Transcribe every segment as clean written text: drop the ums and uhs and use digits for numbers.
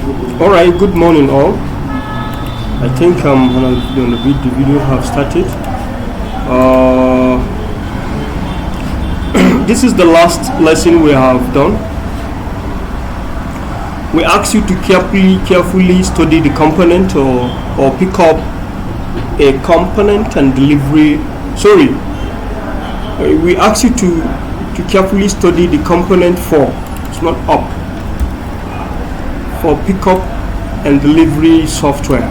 All right, good morning all. I think the video have started. Uh, this is the last lesson we have done. We ask you to carefully study the component or pick up a component and delivery. Sorry, we ask you to carefully study the component for. It's not up. For pickup and delivery software.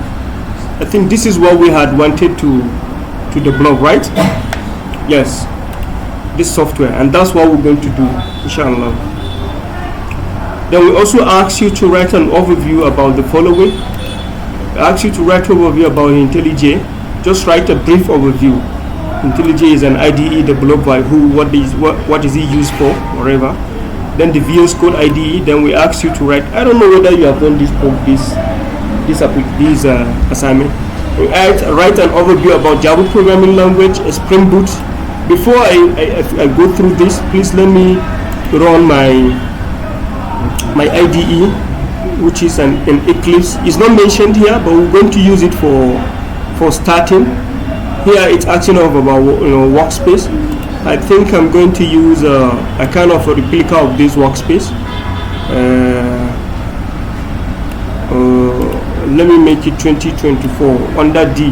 I think this is what we had wanted to develop, right? Yes, this software, and that's what we're going to do, inshallah. Then we also ask you to write an overview about the following. I ask you to write an overview about IntelliJ. Just write a brief overview. IntelliJ is an IDE developed by who, what is it used for, whatever. Then the VS Code IDE. Then we ask you to write. I don't know whether you have done this assignment. We write an overview about Java programming language, Spring Boot. Before I go through this, please let me run my IDE, which is an Eclipse. It's not mentioned here, but we're going to use it for starting. Here it's asking of about workspace. I think I'm going to use a kind of a replica of this workspace. Let me make it 2024 under D.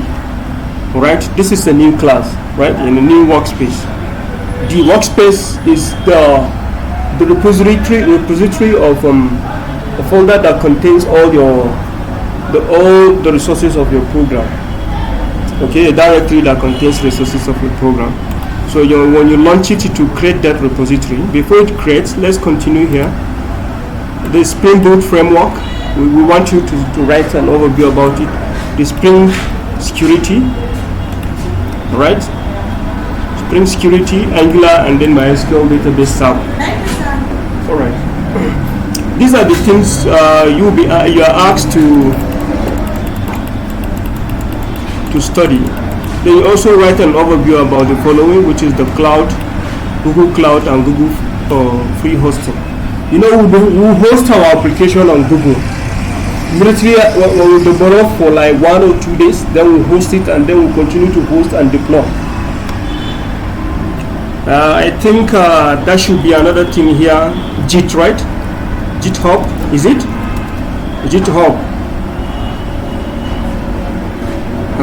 Right, this is a new class, right, in a new workspace. The workspace is the repository of a folder that contains all the resources of your program. Okay, a directory that contains resources of your program. So when you launch it to create that repository, before it creates, let's continue here. The Spring Boot framework, we want you to write an overview about it. The Spring Security, right? Spring Security, Angular, and then MySQL database server. All right. These are the things you are asked to study. Then you also write an overview about the following, which is the cloud, Google Cloud, and Google free hosting. We host our application on Google. Immediately when we develop for like 1 or 2 days, then we host it, and then we continue to host and deploy. I think that should be another thing here. Git, right? GitHub, is it? GitHub.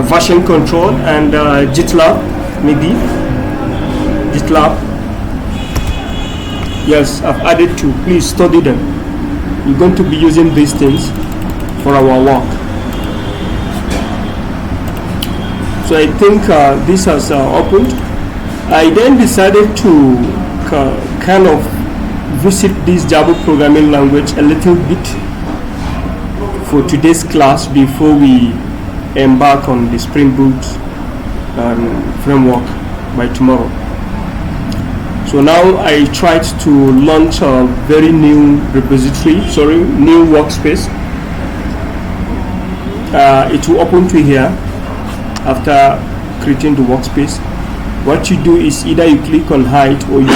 Version control and GitLab, maybe. GitLab. Yes, I've added 2. Please study them. We're going to be using these things for our work. So I think this has opened. I then decided to kind of visit this Java programming language a little bit for today's class before we embark on the Spring Boot framework by tomorrow. So now I tried to launch a very new new workspace. It will open to here after creating the workspace. What you do is either you click on hide or you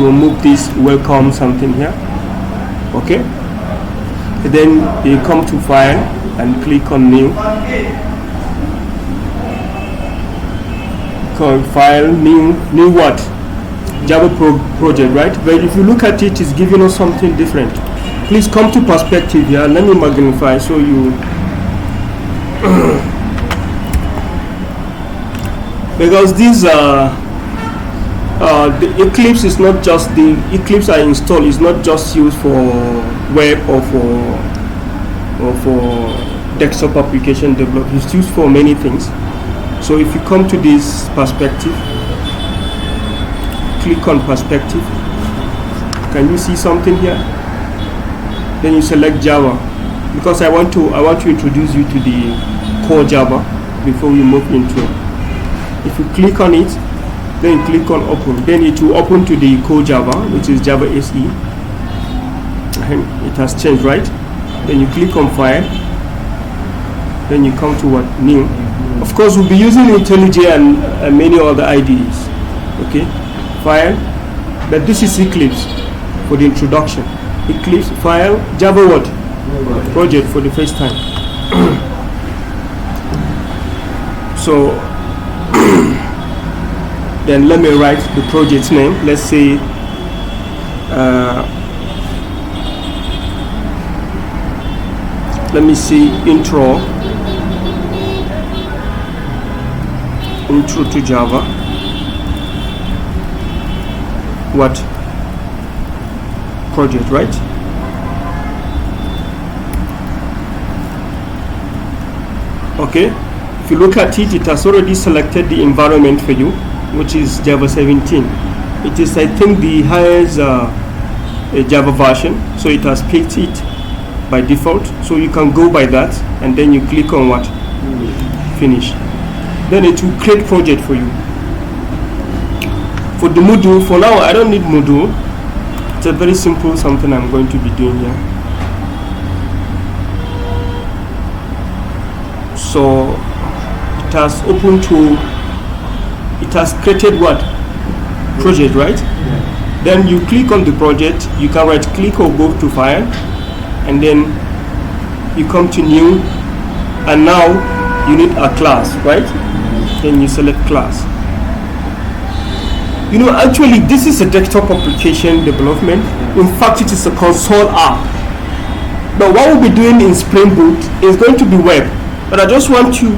remove this welcome something here. Okay. And then you come to file and click on new. File new what? Java project, right? But if you look at it, it's giving us something different. Please come to perspective here. Let me magnify so you because these the Eclipse is not just the Eclipse I install is not just used for web or for desktop application development. It's used for many things. So if you come to this perspective, click on perspective. Can you see something here? Then you select Java, because I want to introduce you to the core Java before we move into it. If you click on it, then you click on open. Then it will open to the core Java, which is Java SE. And it has changed, right? Then you click on file. Then you come to what? New. Of course, we'll be using IntelliJ and many other IDEs. Okay, file. But this is Eclipse for the introduction. Eclipse file Java what? project for the first time. So then let me write the project name. Let's say let me see, intro to Java. What project, right? Okay, if you look at it, it has already selected the environment for you, which is Java 17. It is, I think, the highest Java version, so it has picked it by default. So you can go by that, and then you click on what? Finish. Then it will create project for you. For the module, for now I don't need module. It's a very simple something I'm going to be doing here. So it has opened to, it has created what? Project, right? Yeah. Then you click on the project, you can right click or go to file, and then you come to new, and now you need a class, right? Then you select class. You know, actually this is a desktop application development. In fact, it is a console app. But what we'll be doing in Spring Boot is going to be web. But I just want you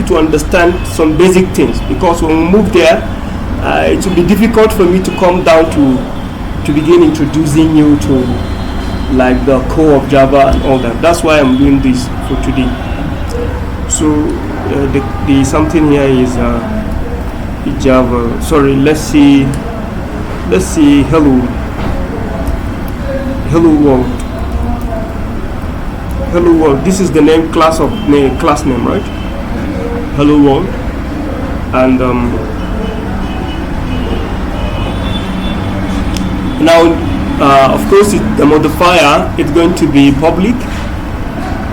to understand some basic things, because when we move there, it will be difficult for me to come down to begin introducing you to like the core of Java and all that. That's why I'm doing this for today. So the something here is Java. Sorry, let's see hello world. Hello world. This is the name class name, right? Hello world. And now of course the modifier is going to be public,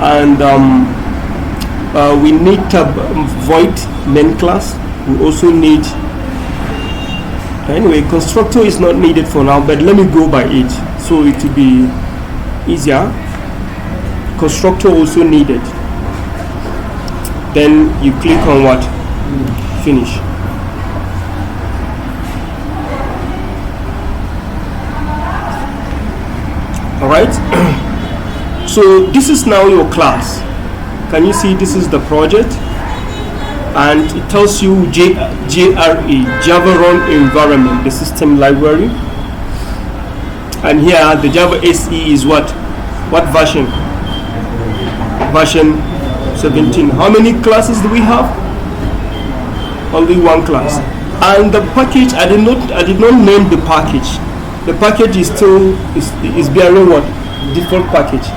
and we need a void main class. We also need, anyway, constructor is not needed for now, but let me go by it so it will be easier. Constructor also needed. Then you click on what? Finish. Alright. So this is now your class. Can you see this is the project? And it tells you JRE, Java Run Environment, the system library. And here the Java SE is what version? Version 17. How many classes do we have? Only one class. And the package, I did not name the package. The package is still is bearing what? Default package.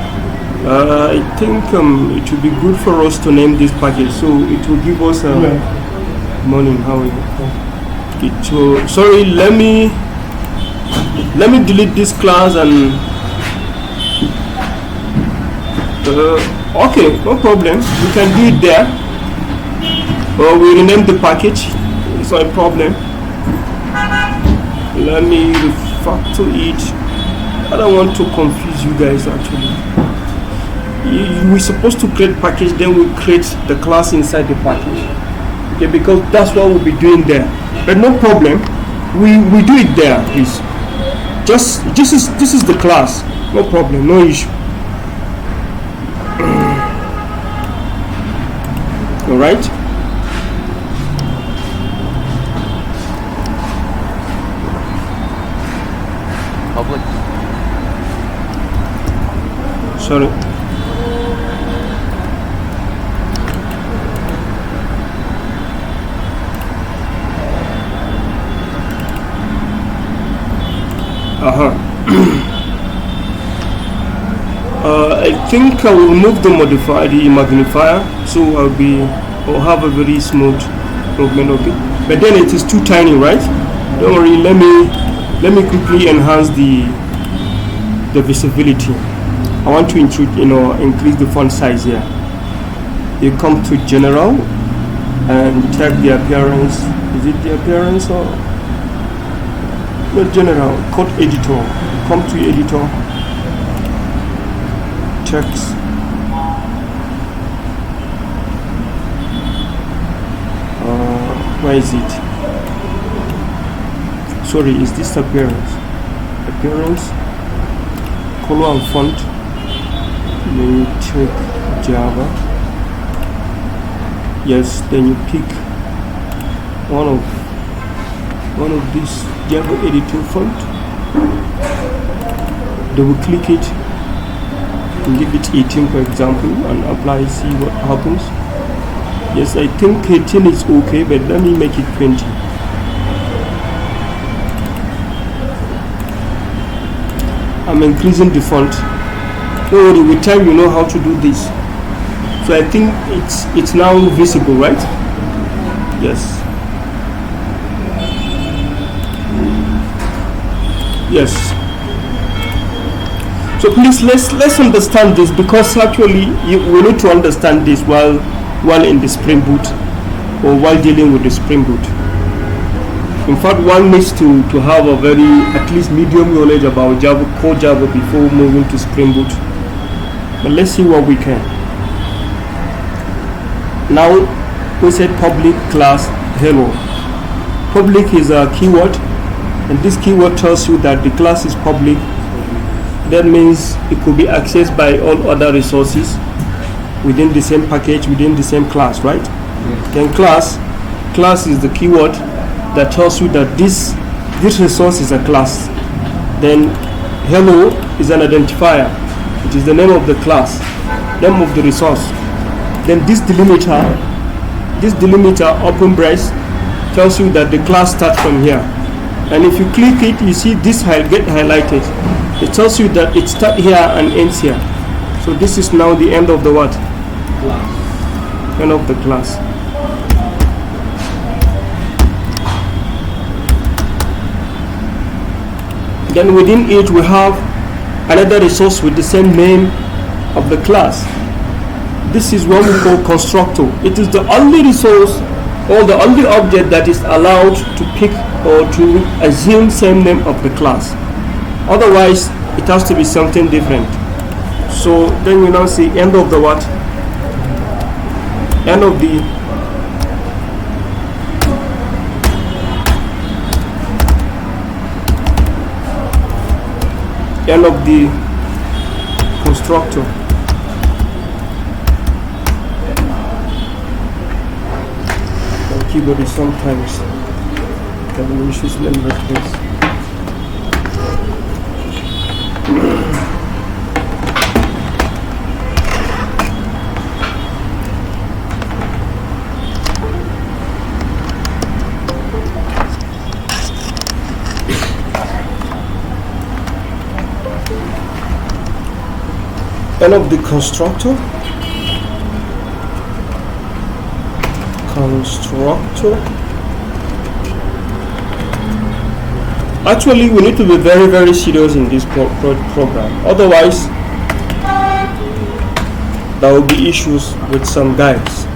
I think it would be good for us to name this package, so it will give us morning. How are you? It will, sorry, let me delete this class and okay, no problem. We can do it there, or we rename the package. It's not a problem. Let me refactor it. I don't want to confuse you guys actually. We're supposed to create package, then we create the class inside the package. Okay, because that's what we'll be doing there. But no problem. We do it there, please. Just this is the class. No problem, no issue. Alright. Public. Sorry. I think I will remove the modifier, the magnifier, so I'll have a very smooth movement of it. But then it is too tiny, right? Don't worry. Let me quickly enhance the visibility. I want to increase the font size here. You come to general and check the appearance. Is it the appearance or not? General code editor. Come to editor. text. Where is it? Sorry, is this appearance? Appearance, color and font. Then you check Java. Yes, then you pick one of these Java editor font. Double click it and give it 18 for example and apply, see what happens. Yes, I think 18 is okay, but let me make it 20. I'm increasing the font. Don't worry, with time you know how to do this. So I think it's now visible, right? Yes. Yes. So please let's understand this, because actually we need to understand this while in the Spring Boot or while dealing with the Spring Boot. In fact, one needs to have a very at least medium knowledge about Java, core Java, before moving to Spring Boot. But let's see what we can. Now we said public class hello. Public is a keyword, and this keyword tells you that the class is public. That means it could be accessed by all other resources within the same package, within the same class, right? Yes. Then class is the keyword that tells you that this resource is a class. Then hello is an identifier. It is the name of the class, name of the resource. Then this delimiter open brace tells you that the class starts from here. And if you click it, you see this get highlighted. It tells you that it starts here and ends here. So this is now the end of the what? Class. End of the class. Then within it we have another resource with the same name of the class. This is what we call constructor. It is the only resource or the only object that is allowed to pick or to assume same name of the class. Otherwise, it has to be something different. So then you now see end of the what? End of the constructor. My keyboard is sometimes having issues. Let me replace. End of the constructor. Actually, we need to be very, very serious in this program. Otherwise, there will be issues with some guys.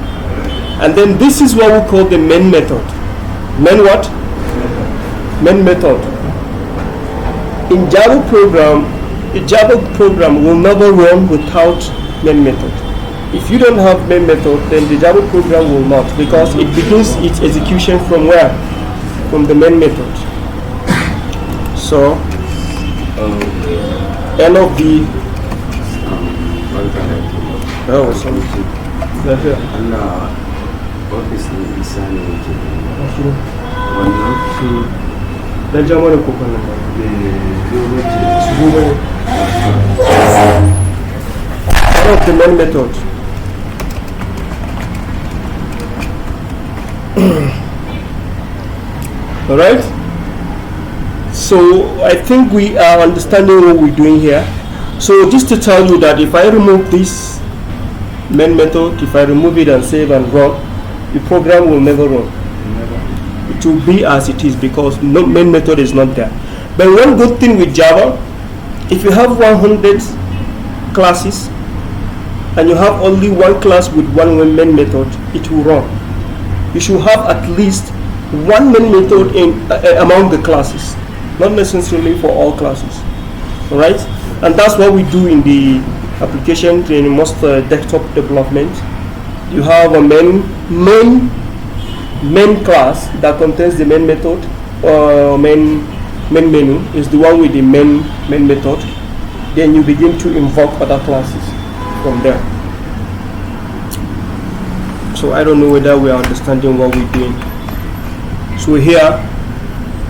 And then this is what we call the main method. Main what? Main method. In Java program, a Java program will never run without main method. If you don't have main method, then the Java program will not, because it begins its execution from where? From the main method. So, end of the of the main method. All right. So I think we are understanding what we're doing here. So just to tell you that if I remove this main method, if I remove it and save and run, the program will never run. It will be as it is because no main method is not there. But one good thing with Java, if you have 100 classes and you have only one class with one main method, it will run. You should have at least one main method in among the classes, not necessarily for all classes. All right, and that's what we do in the application in most desktop development. You have a main class that contains the main method, or main menu is the one with the main method. Then you begin to invoke other classes from there. So I don't know whether we are understanding what we're doing. So here,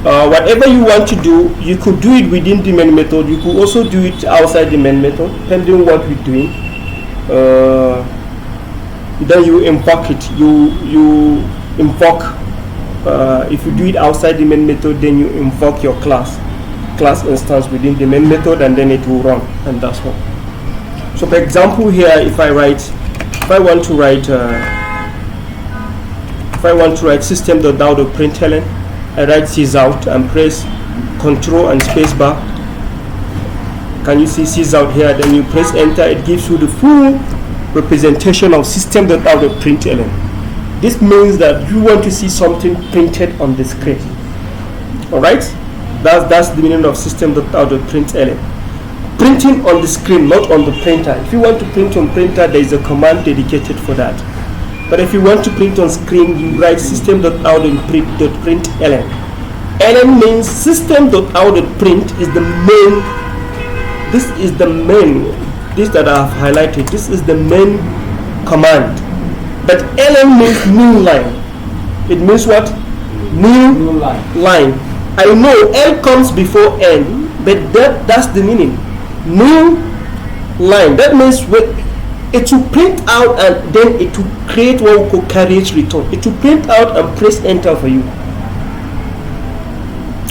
whatever you want to do, you could do it within the main method. You could also do it outside the main method, depending on what we're doing. Then you invoke it. You invoke. If you do it outside the main method, then you invoke your class instance within the main method, and then it will run, and that's all. So for example here, if I want to write system.out.println, I write sysout and press Control and spacebar. Can you see sysout here? Then you press enter. It gives you the full representation of system.out.println. This means that you want to see something printed on the screen. Alright? That's the meaning of system.out.println. Printing on the screen, not on the printer. If you want to print on printer, there is a command dedicated for that. But if you want to print on screen, you write system.out.println. ln means system.out.print is the main. This is the main. This that I have highlighted. This is the main command. But ln means new line. It means what? New line. I know L comes before N, but that's the meaning. New line. That means it will print out, and then it will create what we call carriage return. It will print out and press enter for you.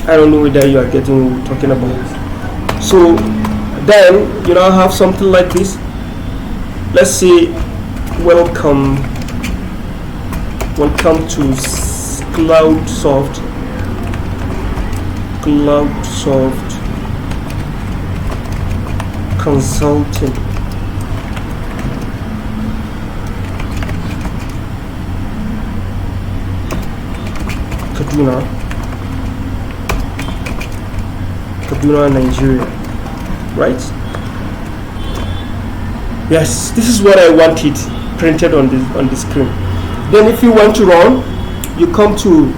I don't know whether you are getting what we're talking about. So then you now have something like this. Let's say welcome to CloudSoft Consulting. Kaduna, Nigeria, right? Yes, this is what I wanted printed on the screen. Then if you want to run, you come to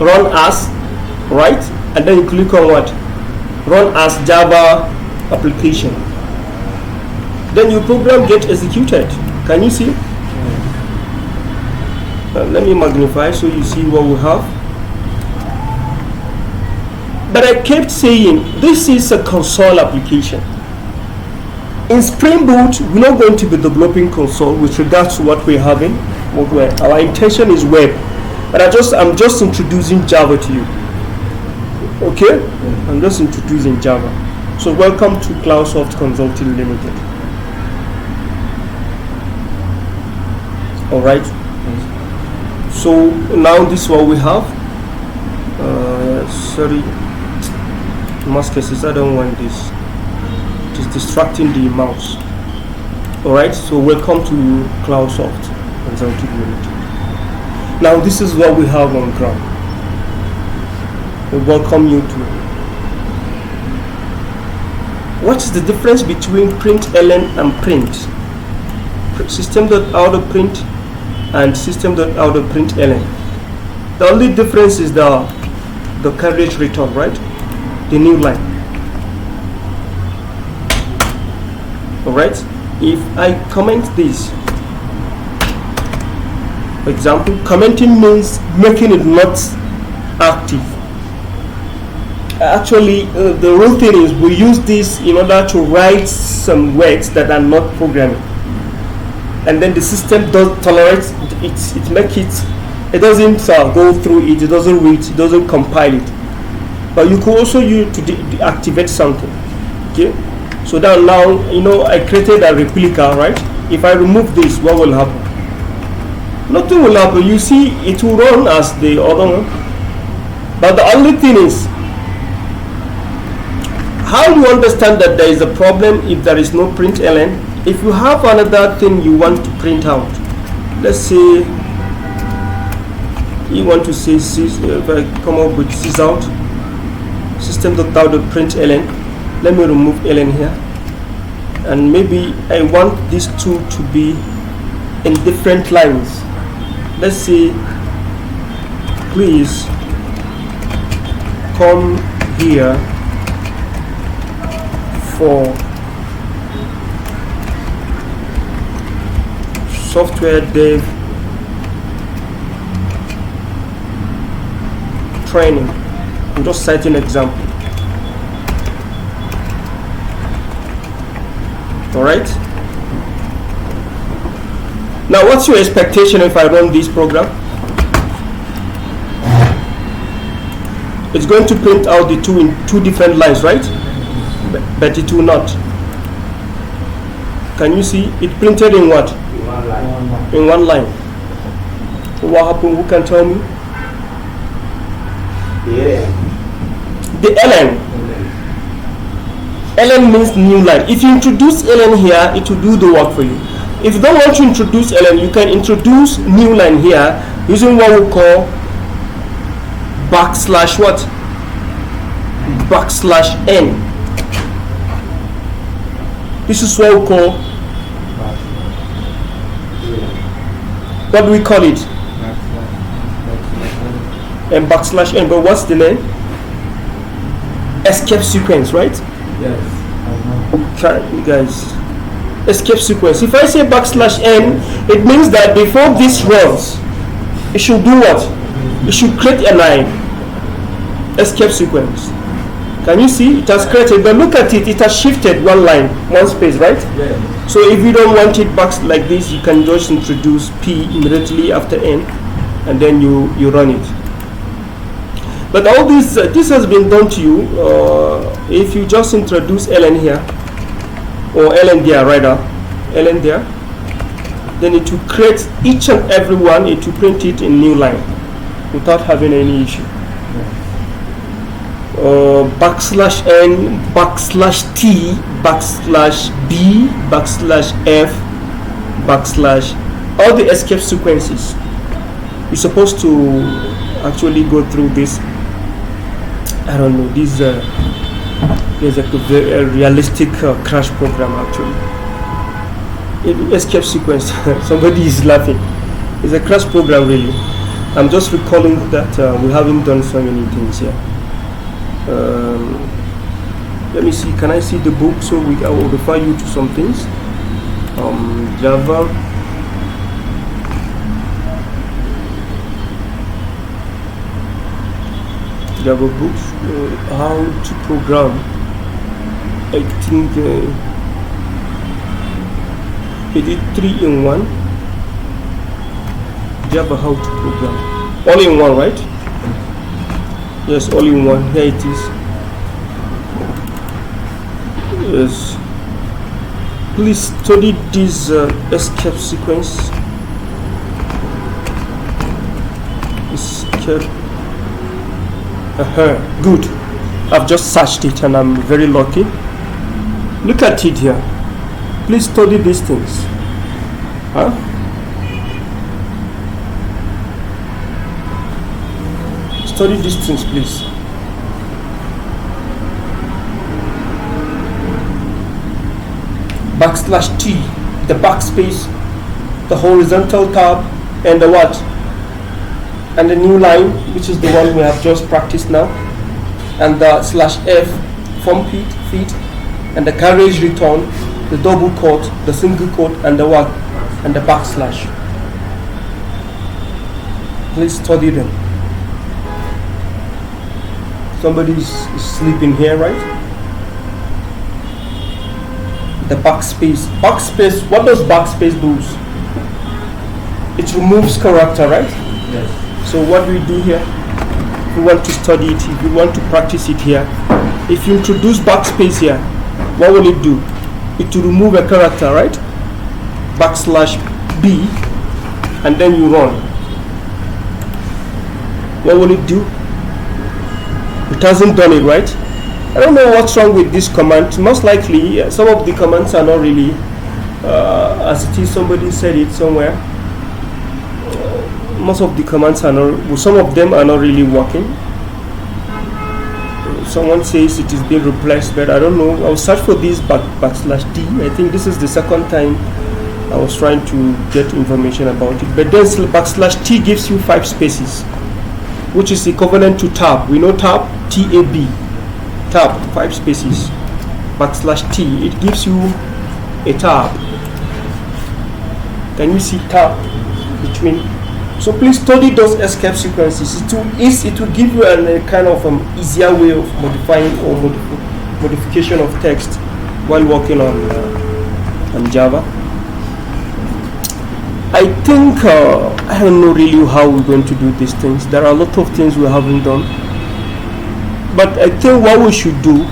run as, right? And then you click on what? Run as Java application. Then your program gets executed. Can you see? Let me magnify so you see what we have. But I kept saying this is a console application. In Spring Boot, we're not going to be developing console with regards to what we're having. Our intention is web, but I'm just introducing Java to you. Okay? I'm just introducing Java. So welcome to CloudSoft Consulting Limited. All right. So now this is what we have. Sorry, in most cases I don't want this. It is distracting the mouse. Alright, so welcome to CloudSoft Consulting Limited. Now this is what we have on ground. We welcome you to. What is the difference between println and print? System.out.print and system.out.println. The only difference is the carriage return, right? The new line. Alright, if I comment this, for example, commenting means making it not active. Actually, the real thing is we use this in order to write some words that are not programming, and then the system does tolerate it make it doesn't go through it, it doesn't read, it doesn't compile it. But you could also use to deactivate something. Okay, so that now I created a replica, right? If I remove this, what will happen? Nothing will happen. You see, it will run as the other one. But the only thing is, how do you understand that there is a problem if there is no println? If you have another thing you want to print out, let's say you want to say if I come up with sysout system.out.println, let me remove ln here. and maybe I want these two to be in different lines. Let's say, please come here for software dev training. I'm just citing an example. All right. Now, what's your expectation if I run this program? It's going to print out the two in two different lines, right? But it will not. Can you see? It printed in what? In one line. What happened? Who can tell me? The ln. ln means new line. If you introduce ln here, it will do the work for you. If you don't want to introduce ln, you can introduce new line here using what we call backslash what? Backslash n. This is what we call, what do we call it? And backslash n. But what's the name? Escape sequence, right? Yes. Try, guys. Escape sequence. If I say backslash n, it means that before this runs, it should do what? It should create a line. Escape sequence. Can you see? It has created, but look at it, it has shifted one line, one space, right? Yes. So if you don't want it back like this, you can just introduce p immediately after n, and then you run it. But all this, this has been done to you if you just introduce ln here, or ln there rather, ln there, then it will create each and every one, it will print it in new line without having any issue. Backslash n, backslash t, backslash b, backslash f, backslash, all the escape sequences. You're supposed to actually go through this. I don't know, this is a realistic crash program actually. Escape sequence. Somebody is laughing. It's a crash program really. I'm just recalling that we haven't done so many things here. Let me see, can I see the book so I will refer you to some things. Java, Java books, how to program. I think it is 3-in-1. Java how to program. All in one, right? Yes, all in one. Here it is. Yes. Please study this escape sequence. Escape. Good. I've just searched it and I'm very lucky. Look at it here. Please study these things. Huh? Study these things, please. Backslash T, the backspace, the horizontal tab, and the what? And the new line, which is the one we have just practiced now, and the slash F, form feet, and the carriage return, the double quote, the single quote, and the what? And the backslash. Please study them. Somebody is sleeping here, right? The backspace. Backspace, what does backspace do? It removes character, right? Yes. So what do we do here? If we want to study it, if we want to practice it here, if you introduce backspace here, what will it do? It will remove a character, right? Backslash B, and then you run. What will it do? It hasn't done it, right? I don't know what's wrong with this command. Most likely, some of the commands are not really as it is. Somebody said it somewhere. Most of the commands are not. Some of them are not really working. someone says it is being replaced, but I don't know. I'll search for this /t. I think this is the second time I was trying to get information about it. But then /t gives you 5 spaces, which is equivalent to tab. We know tab, T-A-B, tab, 5 spaces. /t, it gives you a tab. Can you see tab between? So please study those escape sequences. It will give you a kind of easier way of modifying or modification of text while working on Java. I think I don't know really how we're going to do these things. There are a lot of things we haven't done, but I think what we should do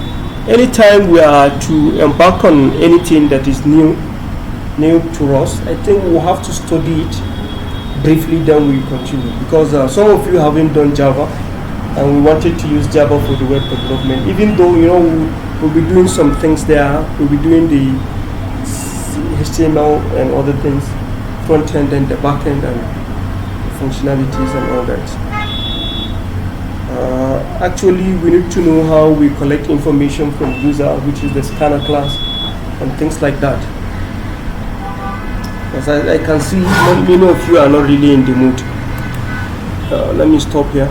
anytime we are to embark on anything that is new to us, I think we'll have to study it briefly, then we continue, because some of you haven't done Java and we wanted to use Java for the web development, even though we'll be doing some things there. We'll be doing the HTML and other things, front end and the back end and functionalities and all that. Actually, we need to know how we collect information from user, which is the scanner class and things like that. As I can see, many of you are not really in the mood. Let me stop here.